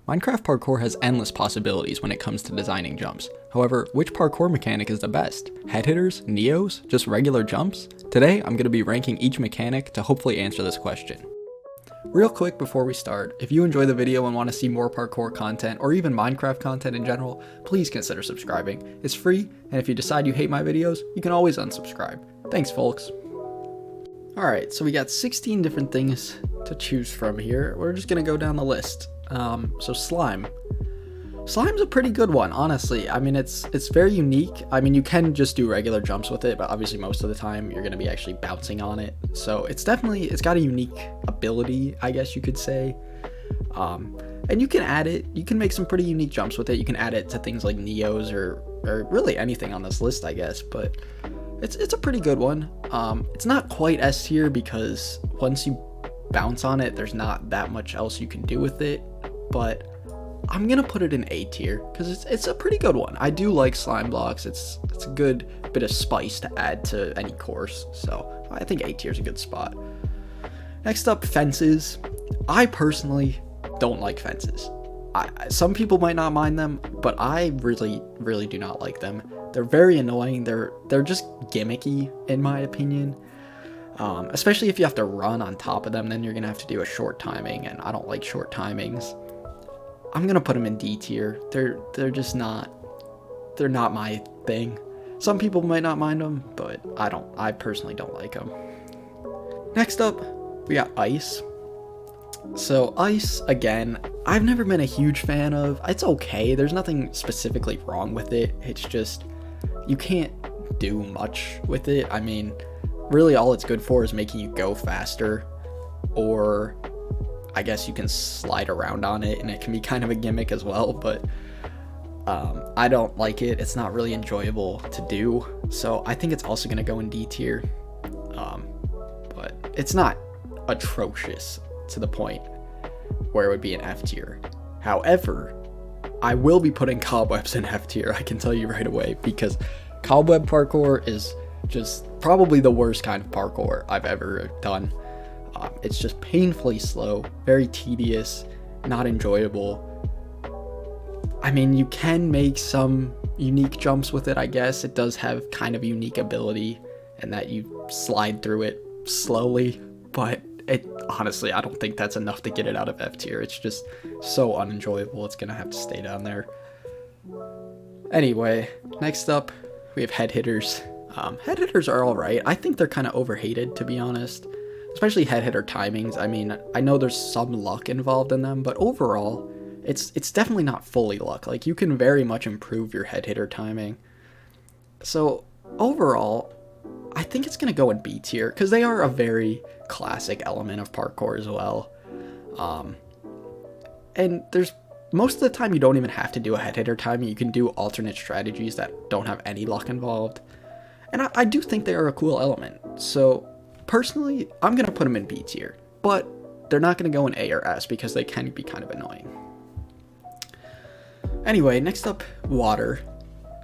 Minecraft Parkour has endless possibilities when it comes to designing jumps. However, which parkour mechanic is the best? Head hitters? Neos? Just regular jumps? Today, I'm going to be ranking each mechanic to hopefully answer this question. Real quick before we start, if you enjoy the video and want to see more parkour content or even Minecraft content in general, please consider subscribing. It's free, and if you decide you hate my videos, you can always unsubscribe. Thanks, folks. Alright, so we got 16 different things to choose from here. We're just going to go down the list. So slime. Slime's a pretty good one, honestly. I mean, it's very unique. I mean, you can just do regular jumps with it, but obviously most of the time you're going to be actually bouncing on it. So it's got a unique ability, I guess you could say. And you can add it. You can make some pretty unique jumps with it. You can add it to things like Neos or really anything on this list, I guess. But it's a pretty good one. It's not quite S tier because once you bounce on it, there's not that much else you can do with it. But I'm gonna put it in A tier because it's a pretty good one. I do like slime blocks. It's a good bit of spice to add to any course. So I think A tier is a good spot. Next up, fences. I personally don't like fences. Some people might not mind them, but I really do not like them. They're very annoying. They're just gimmicky in my opinion. Especially if you have to run on top of them, then you're gonna have to do a short timing, and I don't like short timings. I'm gonna put them in D tier. They're just not. They're not my thing. Some people might not mind them, but I personally don't like them. Next up, we got ice. So ice, again, I've never been a huge fan of. It's okay. There's nothing specifically wrong with it. It's just you can't do much with it. I mean, really all it's good for is making you go faster, or I guess you can slide around on it, and it can be kind of a gimmick as well, but I don't like it. It's not really enjoyable to do, so I think it's also going to go in D tier, but it's not atrocious to the point where it would be an F tier. However, I will be putting cobwebs in F tier, I can tell you right away, because cobweb parkour is just probably the worst kind of parkour I've ever done. It's just painfully slow, very tedious, not enjoyable. I mean, you can make some unique jumps with it, I guess. It does have kind of unique ability in that you slide through it slowly, but honestly, I don't think that's enough to get it out of F tier. It's just so unenjoyable, it's gonna have to stay down there. Anyway, next up, we have head hitters. Head hitters are alright. I think they're kind of overhated, to be honest. Especially head hitter timings. I mean, I know there's some luck involved in them, but overall, it's definitely not fully luck. Like, you can very much improve your head hitter timing. So, overall, I think it's going to go in B tier, because they are a very classic element of parkour as well. And most of the time, you don't even have to do a head hitter timing. You can do alternate strategies that don't have any luck involved. And I do think they are a cool element. So, personally, I'm going to put them in B tier, but they're not going to go in A or S because they can be kind of annoying. Anyway, next up, water.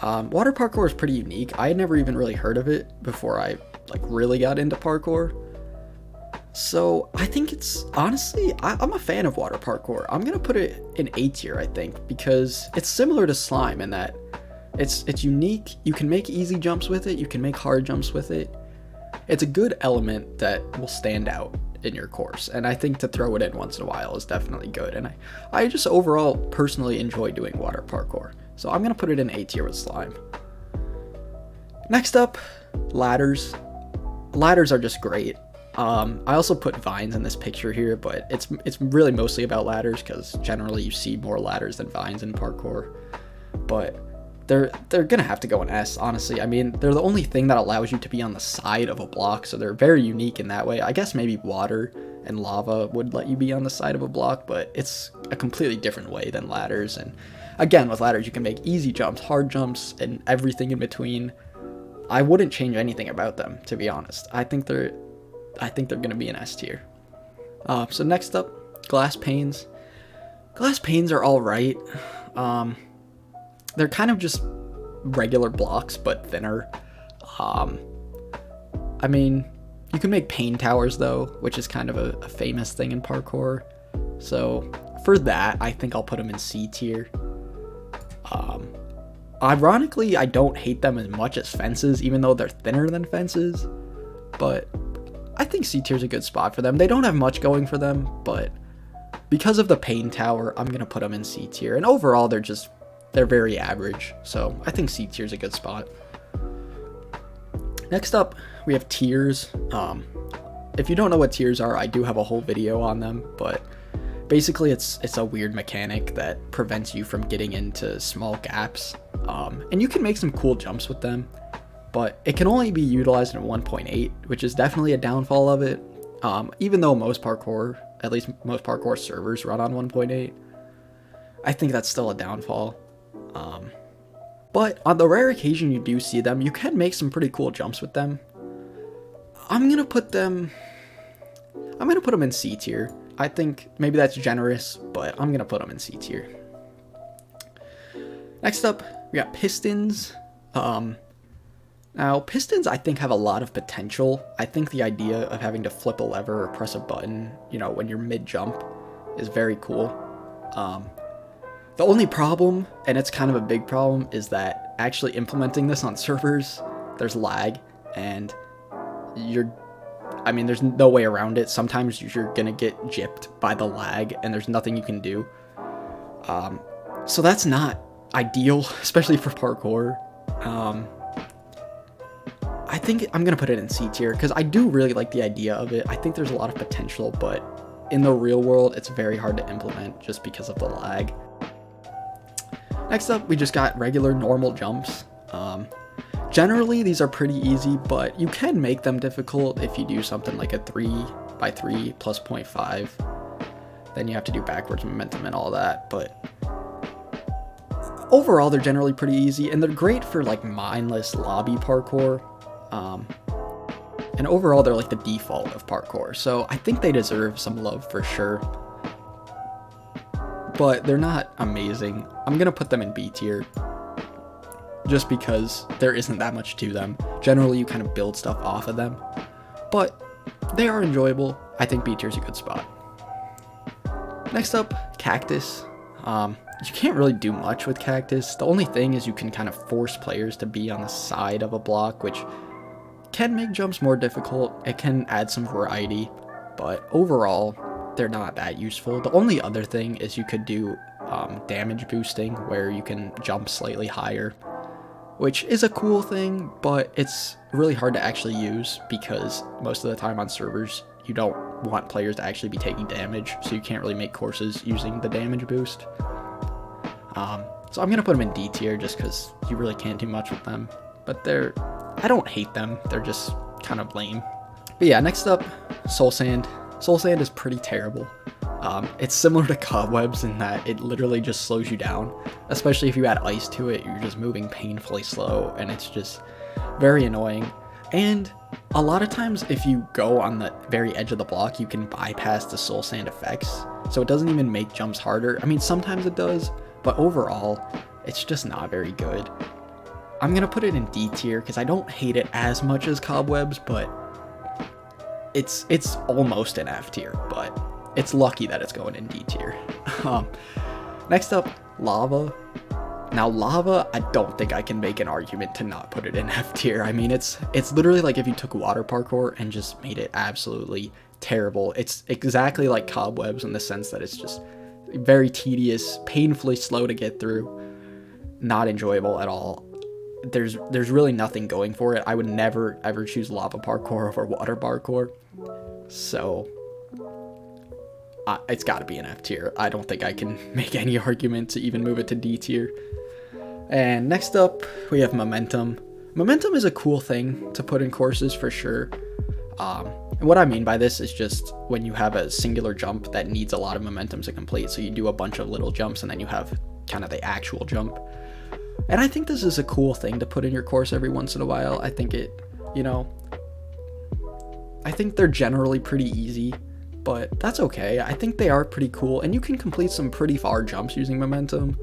Water parkour is pretty unique. I had never even really heard of it before I really got into parkour. So I think honestly, I'm a fan of water parkour. I'm going to put it in A tier, I think, because it's similar to slime in that it's unique. You can make easy jumps with it. You can make hard jumps with it. It's a good element that will stand out in your course, and I think to throw it in once in a while is definitely good, and I just overall personally enjoy doing water parkour, so I'm going to put it in A tier with slime. Next up, ladders. Ladders are just great. I also put vines in this picture here, but it's really mostly about ladders because generally you see more ladders than vines in parkour, but they're gonna have to go in S, honestly. I mean, they're the only thing that allows you to be on the side of a block, so they're very unique in that way. I guess maybe water and lava would let you be on the side of a block, but it's a completely different way than ladders. And again, with ladders, you can make easy jumps, hard jumps, and everything in between. I wouldn't change anything about them, to be honest. I think they're gonna be an S tier. So next up, glass panes. Glass panes are all right. They're kind of just regular blocks, but thinner. I mean, you can make pane towers, though, which is kind of a famous thing in parkour. So for that, I think I'll put them in C tier. Ironically, I don't hate them as much as fences, even though they're thinner than fences. But I think C tier is a good spot for them. They don't have much going for them, but because of the pain tower, I'm gonna put them in C tier. And overall, they're very average. So I think C tier is a good spot. Next up, we have tiers. If you don't know what tiers are, I do have a whole video on them, but basically it's a weird mechanic that prevents you from getting into small gaps. And you can make some cool jumps with them, but it can only be utilized in 1.8, which is definitely a downfall of it. Even though most parkour, at least most parkour servers, run on 1.8, I think that's still a downfall. But on the rare occasion you do see them, you can make some pretty cool jumps with them. I'm gonna put them in C tier. I think maybe that's generous, but I'm gonna put them in C tier. Next up, we got pistons. Now, pistons I think have a lot of potential. I think the idea of having to flip a lever or press a button, when you're mid-jump is very cool. The only problem, and it's kind of a big problem, is that actually implementing this on servers, there's lag, and there's no way around it. Sometimes you're gonna get gypped by the lag, and there's nothing you can do. So that's not ideal, especially for parkour. I think I'm gonna put it in C tier because I do really like the idea of it. I think there's a lot of potential, but in the real world, it's very hard to implement just because of the lag. Next up, we just got regular normal jumps. Generally, these are pretty easy, but you can make them difficult if you do something like a 3x3 plus 0.5. Then you have to do backwards momentum and all that, but overall, they're generally pretty easy, and they're great for like mindless lobby parkour. And overall, they're like the default of parkour, so I think they deserve some love for sure. But they're not amazing. I'm gonna put them in B tier, just because there isn't that much to them. Generally, you kind of build stuff off of them, but they are enjoyable. I think B tier is a good spot. Next up, cactus. You can't really do much with cactus. The only thing is you can kind of force players to be on the side of a block, which can make jumps more difficult. It can add some variety, but overall, they're not that useful. The only other thing is you could do damage boosting, where you can jump slightly higher, which is a cool thing, but it's really hard to actually use because most of the time on servers, you don't want players to actually be taking damage, so you can't really make courses using the damage boost. So I'm gonna put them in D tier just because you really can't do much with them, but I don't hate them, they're just kind of lame. But yeah, next up, soul sand. Soul sand is pretty terrible. It's similar to cobwebs in that it literally just slows you down, especially if you add ice to it. You're just moving painfully slow, and it's just very annoying. And a lot of times if you go on the very edge of the block, you can bypass the soul sand effects, so it doesn't even make jumps harder. I mean, sometimes it does, but overall, it's just not very good. I'm gonna put it in D tier because I don't hate it as much as cobwebs, but it's almost an F tier, but it's lucky that it's going in D tier. Next up, lava. Now lava, I don't think I can make an argument to not put it in F tier. I mean, it's literally like if you took water parkour and just made it absolutely terrible. It's exactly like cobwebs in the sense that it's just very tedious, painfully slow to get through, not enjoyable at all. There's really nothing going for it. I would never ever choose lava parkour over water parkour, so it's got to be an F tier. I don't think I can make any argument to even move it to D tier. And next up, we have momentum. Momentum is a cool thing to put in courses for sure. And what I mean by this is just when you have a singular jump that needs a lot of momentum to complete. So you do a bunch of little jumps and then you have kind of the actual jump. And I think this is a cool thing to put in your course every once in a while. I think I think they're generally pretty easy, but that's okay. I think they are pretty cool, and you can complete some pretty far jumps using momentum.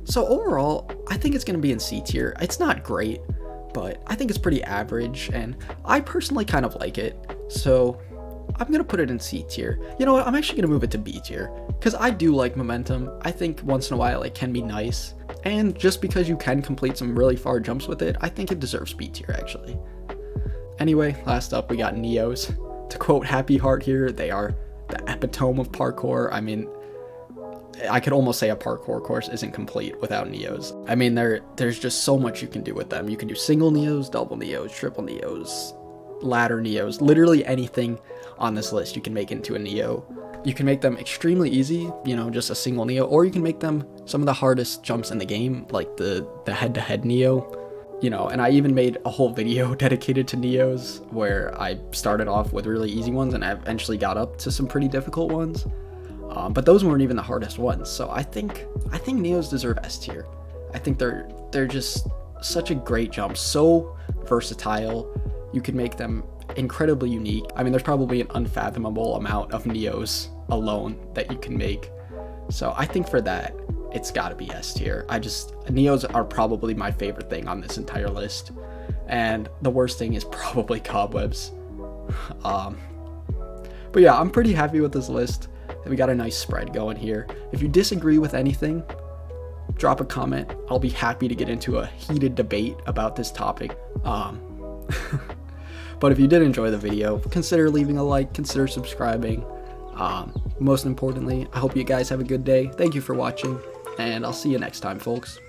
So overall, I think it's going to be in C tier. It's not great, but I think it's pretty average, and I personally kind of like it. So I'm going to put it in C tier. You know what? I'm actually going to move it to B tier because I do like momentum. I think once in a while it can be nice. And just because you can complete some really far jumps with it, I think it deserves B tier actually. Anyway, last up we got Neos. To quote Happy Heart here, they are the epitome of parkour. I mean, I could almost say a parkour course isn't complete without Neos. I mean, there's just so much you can do with them. You can do single Neos, double Neos, triple Neos, ladder Neos, literally anything on this list you can make into a Neo. You can make them extremely easy, you know, just a single Neo, or you can make them some of the hardest jumps in the game, like the head-to-head Neo. You know, and I even made a whole video dedicated to Neos where I started off with really easy ones and I eventually got up to some pretty difficult ones. But those weren't even the hardest ones. So I think Neos deserve S tier. I think they're just such a great jump, so versatile. You can make them incredibly unique. I mean, there's probably an unfathomable amount of Neos alone that you can make. So I think for that, it's gotta be S tier. Neos are probably my favorite thing on this entire list. And the worst thing is probably cobwebs. But yeah, I'm pretty happy with this list. We got a nice spread going here. If you disagree with anything, drop a comment. I'll be happy to get into a heated debate about this topic. But if you did enjoy the video, consider leaving a like, consider subscribing. Most importantly, I hope you guys have a good day. Thank you for watching, and I'll see you next time, folks.